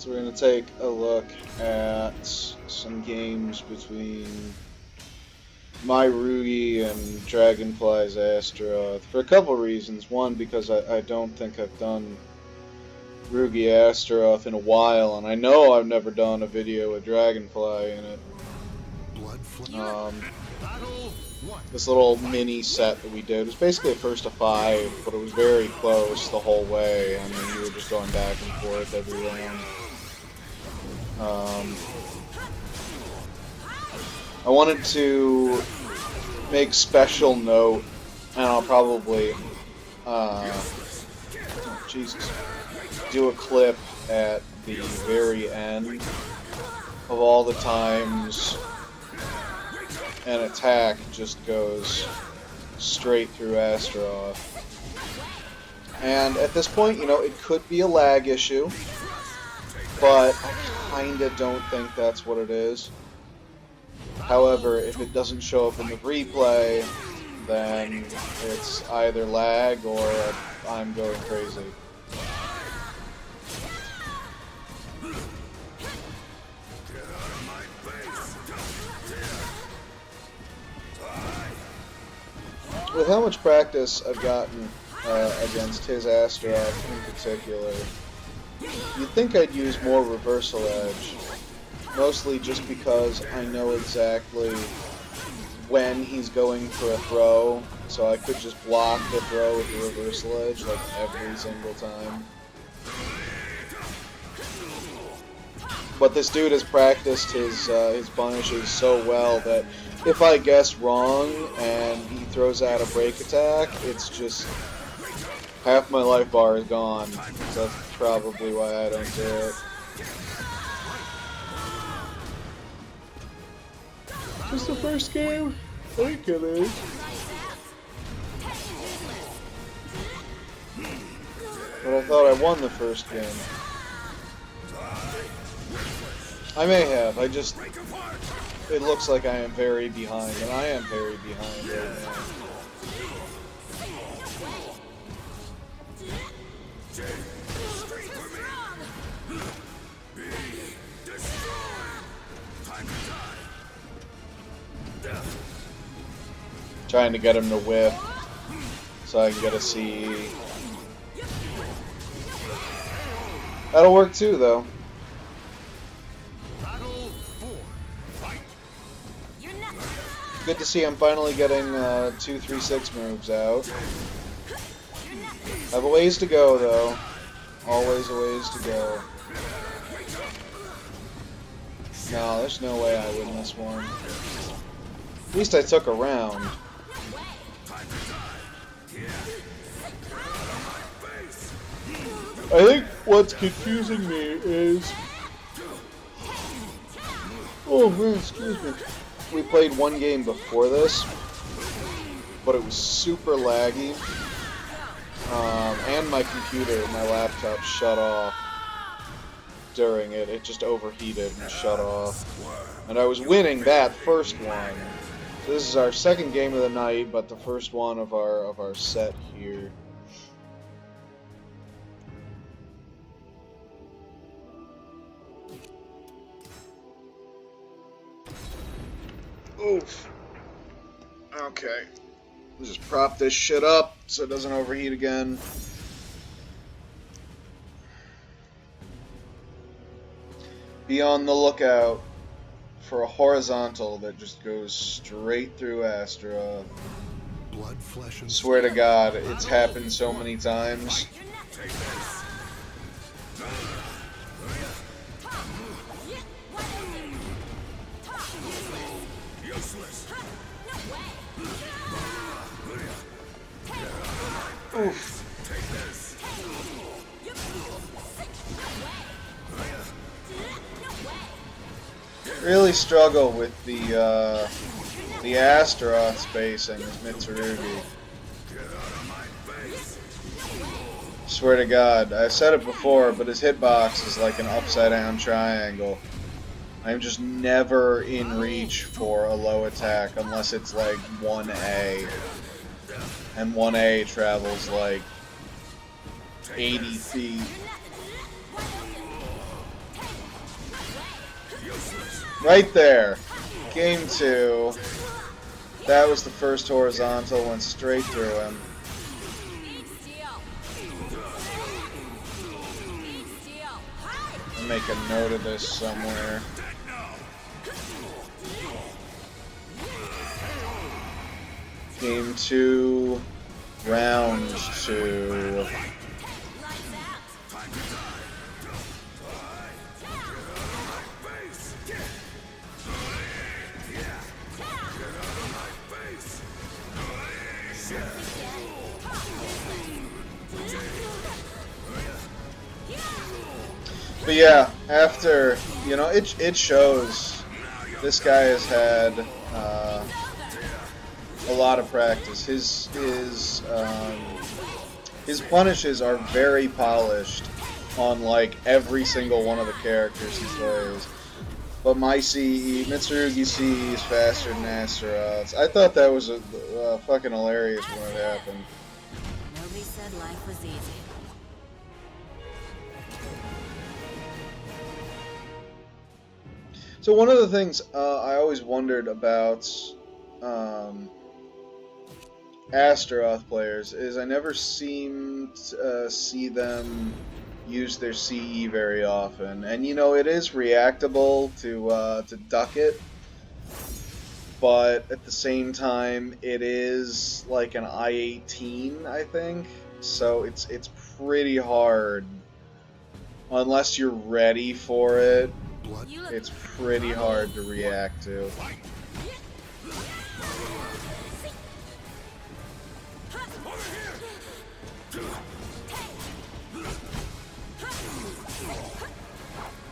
So we're going to take a look at some games between Mitsurugi and Dragonfly's Astaroth for a couple reasons. One, because I don't think I've done Rugi Astaroth in a while, and I know I've never done a video with Dragonfly in it. This little mini set that we did was basically a first to 5, but it was very close the whole way. I mean, we were just going back and forth every round. I wanted to make special note, and I'll probably, Jesus, do a clip at the very end of all the times an attack just goes straight through Astaroth. And at this point, you know, it could be a lag issue, but I kinda don't think that's what it is. However, if it doesn't show up in the replay, then it's either lag or I'm going crazy. With how much practice I've gotten against his Astaroth in particular, you'd think I'd use more reversal edge. Mostly just because I know exactly when he's going for a throw, so I could just block the throw with the reversal edge like every single time. But this dude has practiced his punishes so well that if I guess wrong and he throws out a break attack, it's just half my life bar is gone. So that's probably why I don't do it. Is this the first game? I think it is. But I thought I won the first game. I may have, it looks like I am very behind, and I am very behind right now. Trying to get him to whip so I can get a CE. That'll work too, though. Good to see I'm finally getting 2-3-6 moves out. I have a ways to go, though. Always a ways to go. No, there's no way I win this one. At least I took a round. I think what's confusing me is... Oh man, excuse me. We played one game before this, but it was super laggy, and my computer, my laptop, shut off during it. It just overheated and shut off. And I was winning that first one. So this is our second game of the night, but the first one of our set here. Oof. Okay. Let's just prop this shit up so it doesn't overheat again. Be on the lookout for a horizontal that just goes straight through Astaroth. Blood, flesh, and swear to God, it's happened so many times. Oof. Really struggle with the Astaroth spacing with Mitsurugi. Swear to God, I've said it before, but his hitbox is like an upside down triangle. I'm just never in reach for a low attack unless it's like 1A. And 1A travels like 80 feet. Right there. Game 2. That was the first horizontal, went straight through him. I'll make a note of this somewhere. Game 2, round 2. But yeah, after, you know, it shows this guy has had a lot of practice. His punishes are very polished on like every single one of the characters he plays. But my CE, Mitsurugi CE is faster than Astaroth's. I thought that was a fucking hilarious when it happened. Nobody said life was easy. So one of the things I always wondered about Astaroth players is I never seem to see them use their CE very often, and you know it is reactable to duck it, but at the same time it is like an I-18, I think, so it's pretty hard unless you're ready for it. It's pretty hard to react to.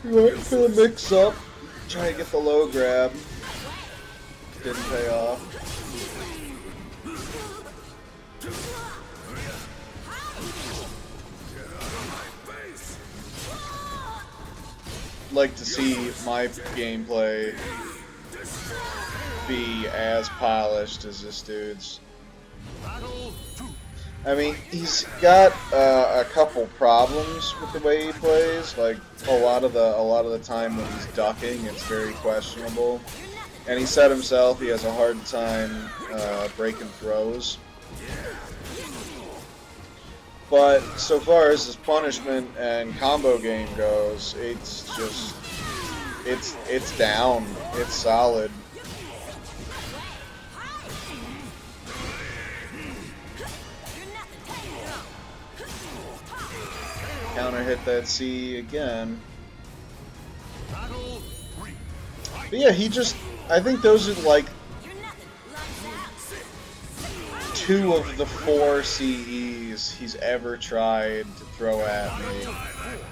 Right for the mix-up. Try to get the low grab. Didn't pay off. Like to see my gameplay be as polished as this dude's. I mean, he's got a couple problems with the way he plays. Like a lot of the time when he's ducking, it's very questionable. And he said himself he has a hard time breaking throws. But so far as his punishment and combo game goes, it's just it's down. It's solid. Counter hit that C again. But yeah, I think those are like 2 of the 4 CEs he's ever tried to throw at me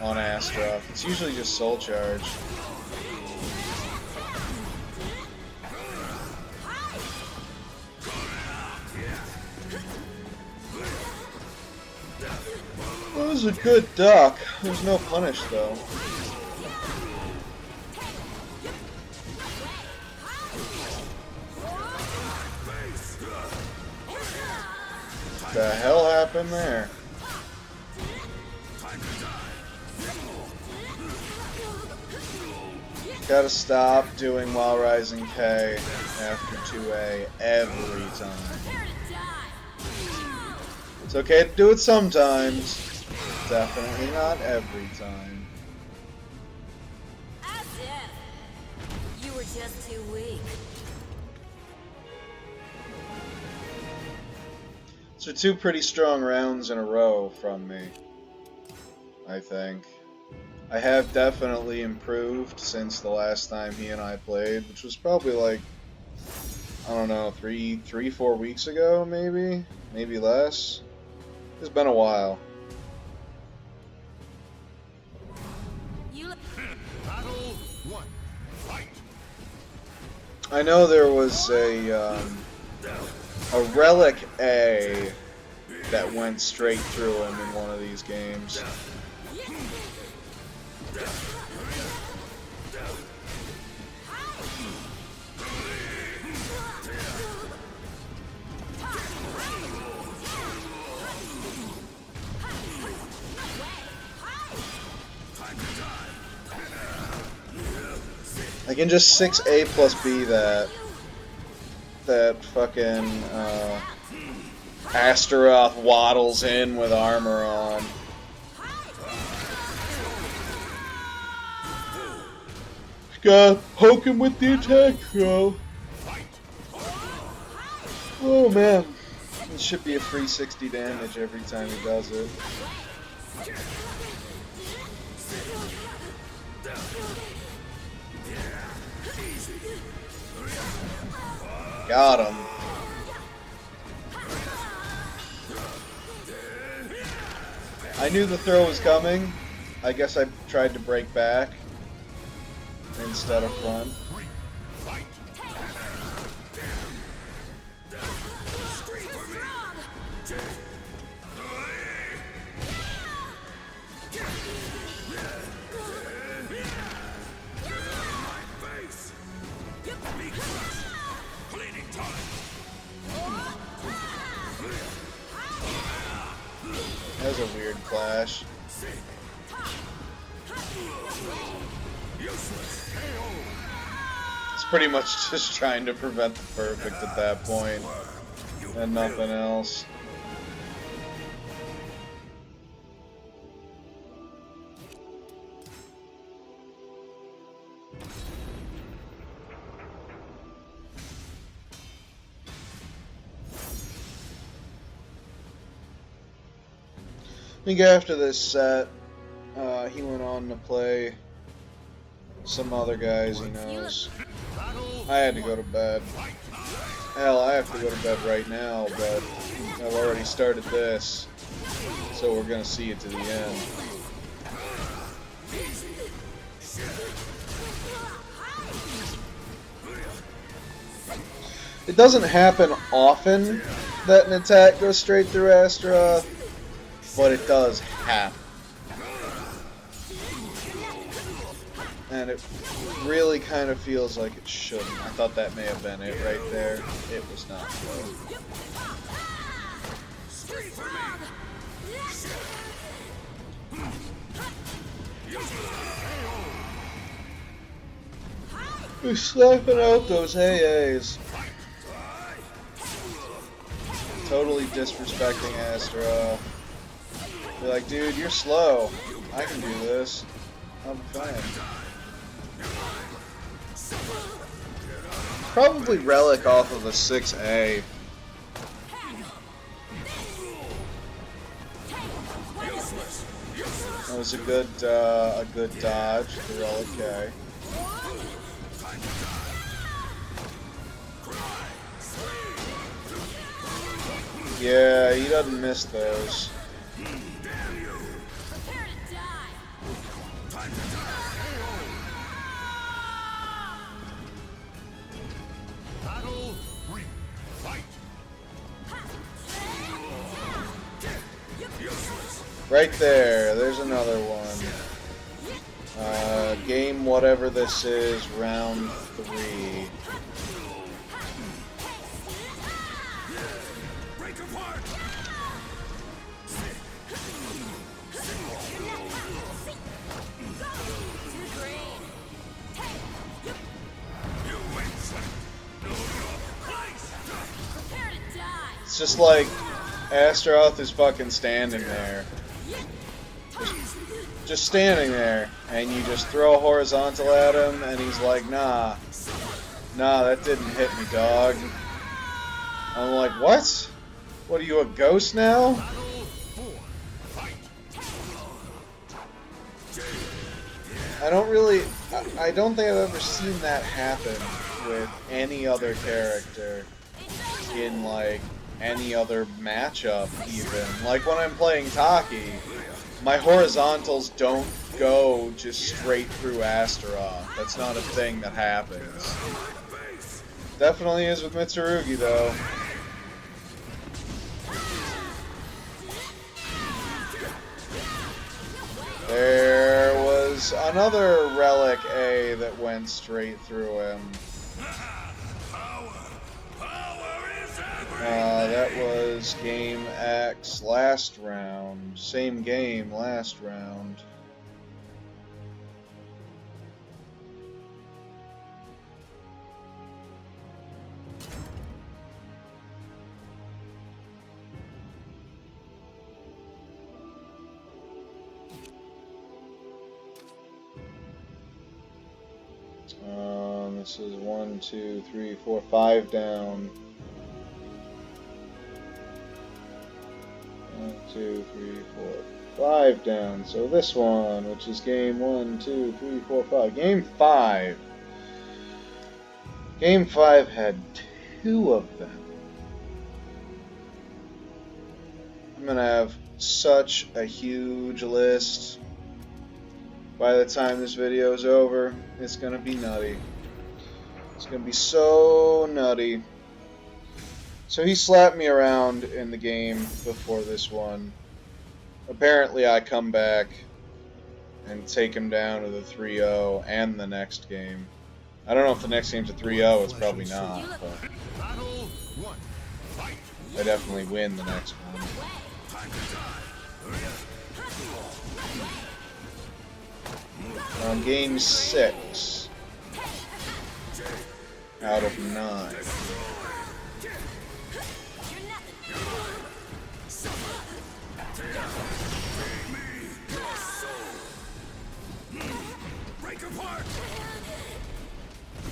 on Astaroth. It's usually just Soul Charge. That was a good duck. There's no punish though. What the hell happened there? Gotta stop doing While Rising K after 2A every time. It's okay to do it sometimes. Definitely not every time. As if you were just too weak. So 2 pretty strong rounds in a row from me, I think. I have definitely improved since the last time he and I played, which was probably like, I don't know, 4 weeks ago, maybe? Maybe less? It's been a while. I know there was a Relic A that went straight through him in one of these games. I I can just 6A plus B that fucking Astaroth waddles in with armor on. Gotta poke him with the attack throw. Oh man, it should be a free 60 damage every time he does it. Got him. I knew the throw was coming. I guess I tried to break back instead of front. That was a weird clash. It's pretty much just trying to prevent the perfect at that point, and nothing else. I think after this set, he went on to play some other guys he knows. I had to go to bed. Hell, I have to go to bed right now, but I've already started this, so we're gonna see it to the end. It doesn't happen often that an attack goes straight through Astaroth, but it does happen. And it really kind of feels like it shouldn't. I thought that may have been it right there. It was not, though. We're slapping out those AAs. Totally disrespecting Astaroth. Be like, dude, you're slow. I can do this. I'm fine. Probably Relic off of a 6A. That was a good dodge for Relic K. Yeah, he doesn't miss those. Right there, there's another one. Game whatever this is, round 3. It's just like Astaroth is fucking standing there. Just standing there, and you just throw a horizontal at him, and he's like, nah, that didn't hit me, dog. I'm like, what? What are you, a ghost now? I don't think I've ever seen that happen with any other character in, like, any other matchup, even. Like, when I'm playing Taki, my horizontals don't go just straight through Astaroth. That's not a thing that happens. Definitely is with Mitsurugi, though. There was another Relic A that went straight through him. That was game X last round. Same game last round. This is 1, 2, 3, 4, 5 down. 1, 2, 3, 4, 5 down. So this one, which is game 1, 2, 3, 4, 5. Game 5. Game 5 had 2 of them. I'm gonna have such a huge list by the time this video is over. It's gonna be nutty. It's gonna be so nutty. So he slapped me around in the game before this one. Apparently I come back and take him down to the 3-0 and the next game. I don't know if the next game's a 3-0, it's probably not, but I definitely win the next one. Game 6 out of 9.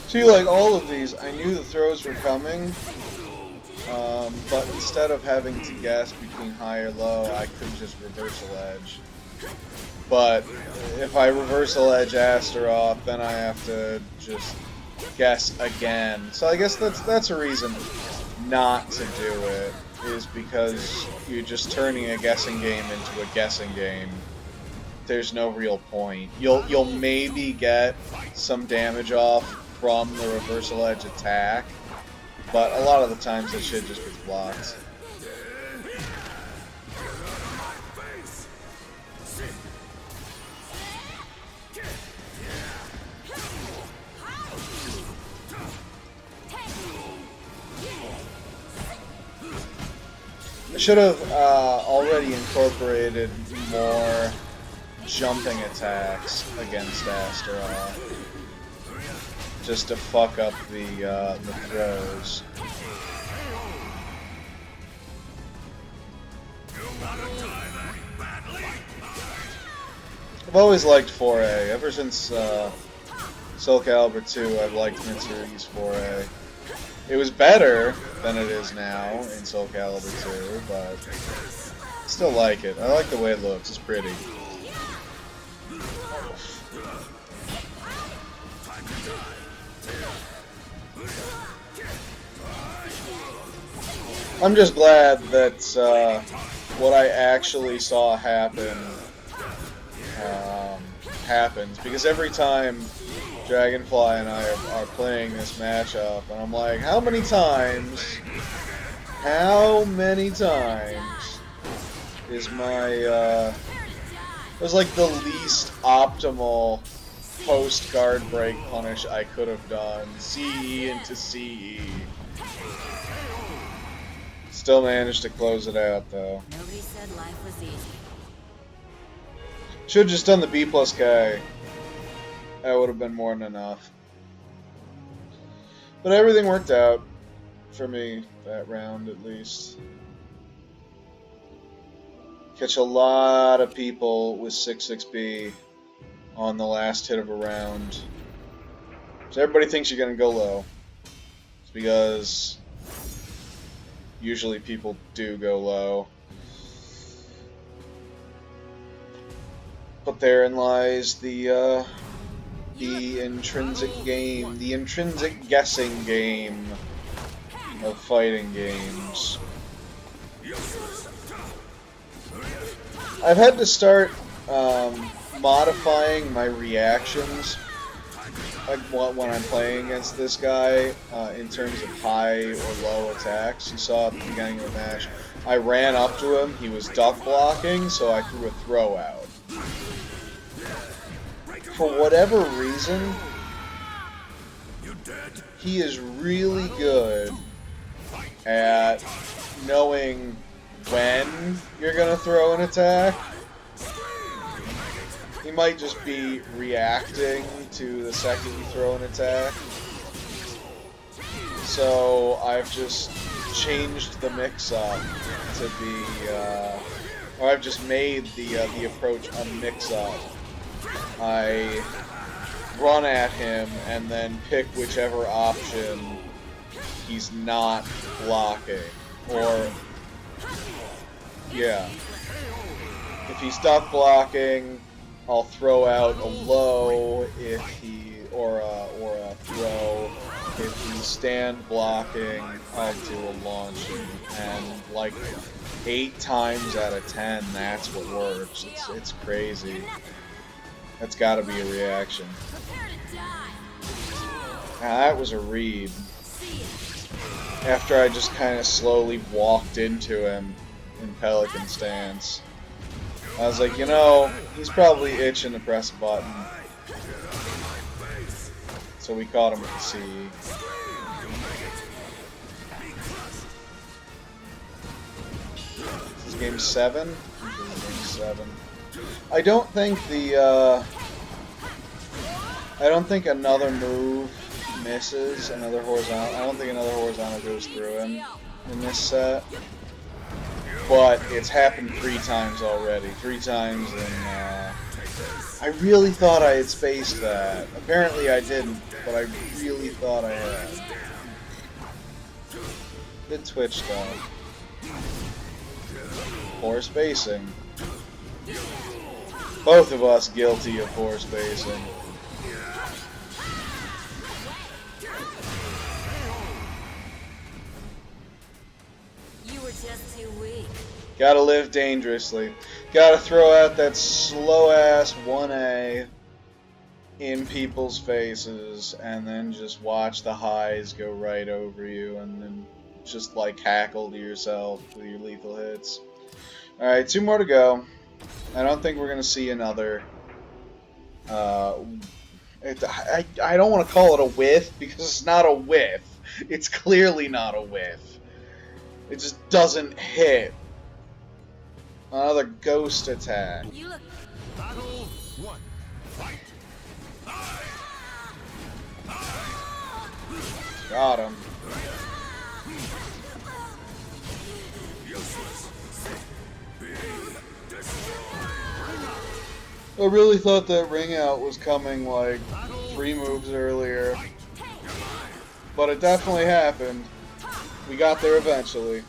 See, like all of these, I knew the throws were coming, but instead of having to guess between high or low, I could just reversal edge. But if I reversal edge Astaroth, then I have to just guess again. So I guess that's a reason not to do it, is because you're just turning a guessing game into a guessing game. There's no real point. You'll maybe get some damage off from the reversal edge attack, but a lot of the times that shit just gets blocked. I should have already incorporated more jumping attacks against Astaroth, just to fuck up the throws. I've always liked 4A. Ever since Soul Calibur 2, I've liked Mitsurugi's 4A. It was better than it is now in Soul Calibur 2, but I still like it. I like the way it looks. It's pretty. I'm just glad that what I actually saw happen happens, because every time Dragonfly and I are playing this matchup, and I'm like, how many times is my, it was like the least optimal post-guard break punish I could have done. CE into CE. Still managed to close it out, though. Nobody said life was easy. Should have just done the B plus K. That would have been more than enough. But everything worked out for me that round, at least. Catch a lot of people with 6-6B on the last hit of a round. So everybody thinks you're going to go low. It's because usually people do go low. But therein lies the intrinsic game, the intrinsic guessing game of fighting games. I've had to start modifying my reactions when I'm playing against this guy in terms of high or low attacks. You saw at the beginning of the match, I ran up to him, he was duck blocking, so I threw a throw out. For whatever reason, he is really good at knowing when you're going to throw an attack. He might just be reacting to the second you throw an attack. So I've just changed the mix-up to be, or I've just made the approach a mix-up. run at him and then pick whichever option he's not blocking. Or, yeah. If he's stuck blocking, I'll throw out a low if he, or a throw. If he's stand blocking, I'll do a launching. And like 8 times out of 10, that's what works. It's crazy. That's gotta be a reaction. Now that was a read. After I just kind of slowly walked into him in Pelican stance. I was like, you know, he's probably itching to press a button. So we caught him with the C. This is game 7? This is game 7. I don't think another move misses another horizontal. I don't think another horizontal goes through him in this set. But it's happened 3 times already. 3 times, and I really thought I had spaced that. Apparently I didn't, but I really thought I had. Good twitch though. Poor spacing. Both of us guilty of poor spacing. Just too weak. Gotta live dangerously. Gotta throw out that slow-ass 1A in people's faces, and then just watch the highs go right over you, and then just, like, hackle to yourself with your lethal hits. Alright, 2 more to go. I don't think we're gonna see another... I don't want to call it a whiff, because it's not a whiff. It's clearly not a whiff. It just doesn't hit. Another ghost attack. You look. Battle 1. Fight. Got him. I really thought that ring out was coming like 3 moves earlier. But it definitely happened. We got there eventually.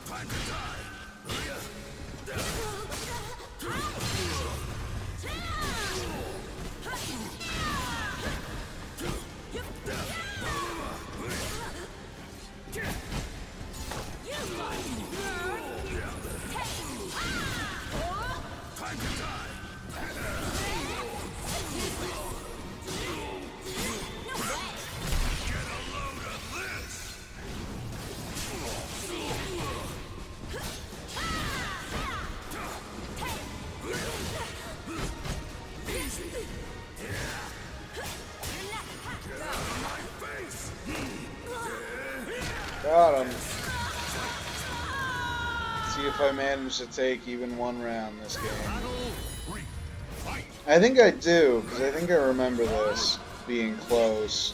Got him. See if I manage to take even 1 round this game. I think I do, because I think I remember this being close.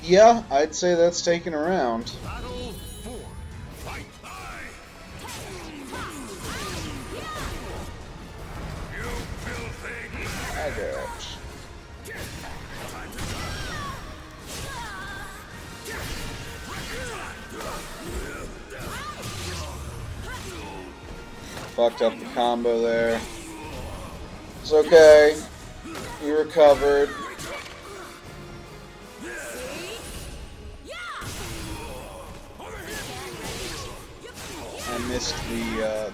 Yeah, I'd say that's taken a round. Fucked up the combo there. It's okay. He recovered. I missed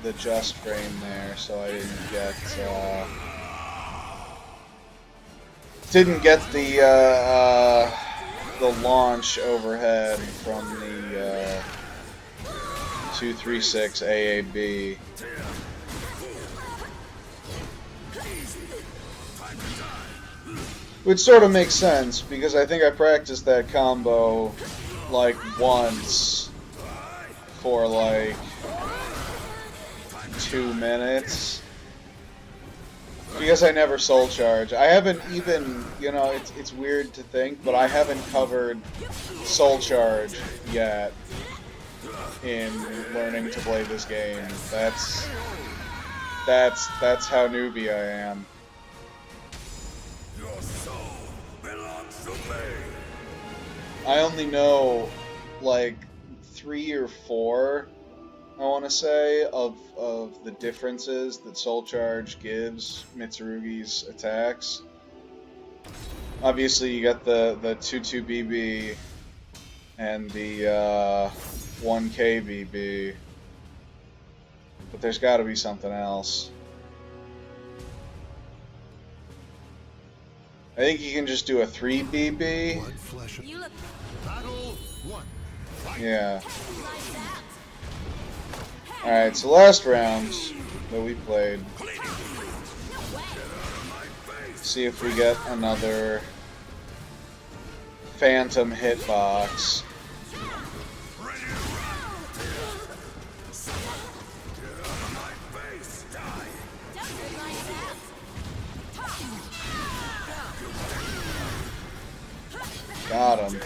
the just frame there, so I didn't get the launch overhead from the 236 AAB. Which sort of makes sense, because I think I practiced that combo like once for like 2 minutes. Because I never soul charge. I haven't even, you know, it's weird to think, but I haven't covered soul charge yet in learning to play this game. That's how newbie I am. Your soul belongs to me. I only know like 3 or 4, I want to say, of the differences that soul charge gives Mitsurugi's attacks. Obviously, you got the 2-2 BB and the 1K BB, but there's got to be something else. I think you can just do a 3 BB. Blood, flesh, You look battle one. Fight. Yeah. like that. Alright, so last round that we played, see if we get another phantom hitbox. Ready to rock. Get out of my face. Die. Don't hurt like that. Got him.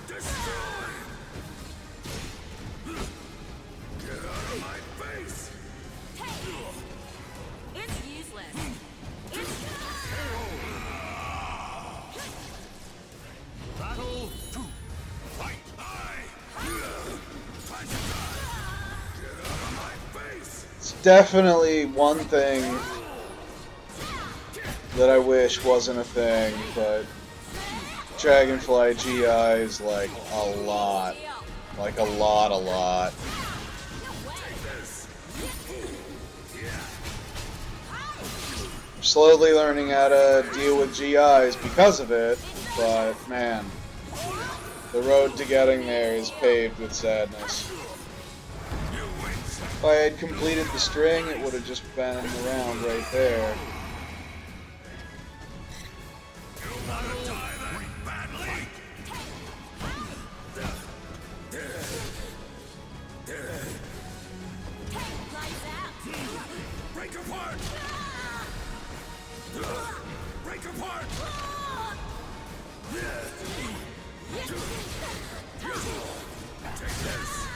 Destroy. Get out of my face. It's useless. It's Battle two. Fight. Time to die. Get out of my face. It's definitely one thing that I wish wasn't a thing, but Dragonfly GI is like a lot. Like a lot. Slowly learning how to deal with GIs because of it, but man, the road to getting there is paved with sadness. If I had completed the string, it would have just been around right there. Break apart. Break apart. Take this.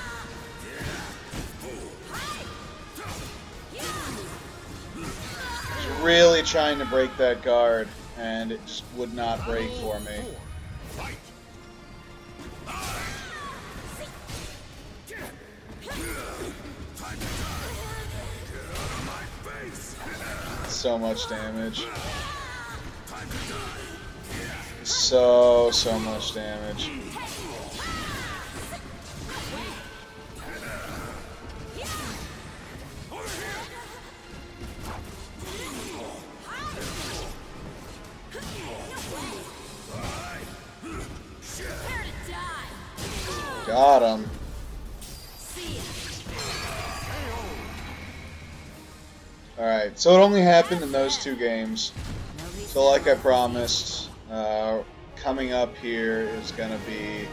I was really trying to break that guard, and it just would not break for me. Fight. Time to die. Get out of my face. So much damage. Time to die. So much damage. prepare to die. Got him. See ya. Alright, so it only happened in those 2 games. So like I promised, coming up here is going to be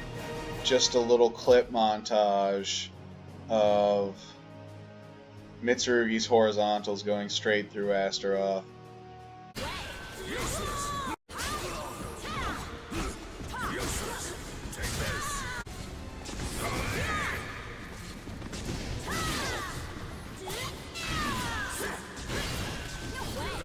just a little clip montage of Mitsurugi's horizontals going straight through Astaroth.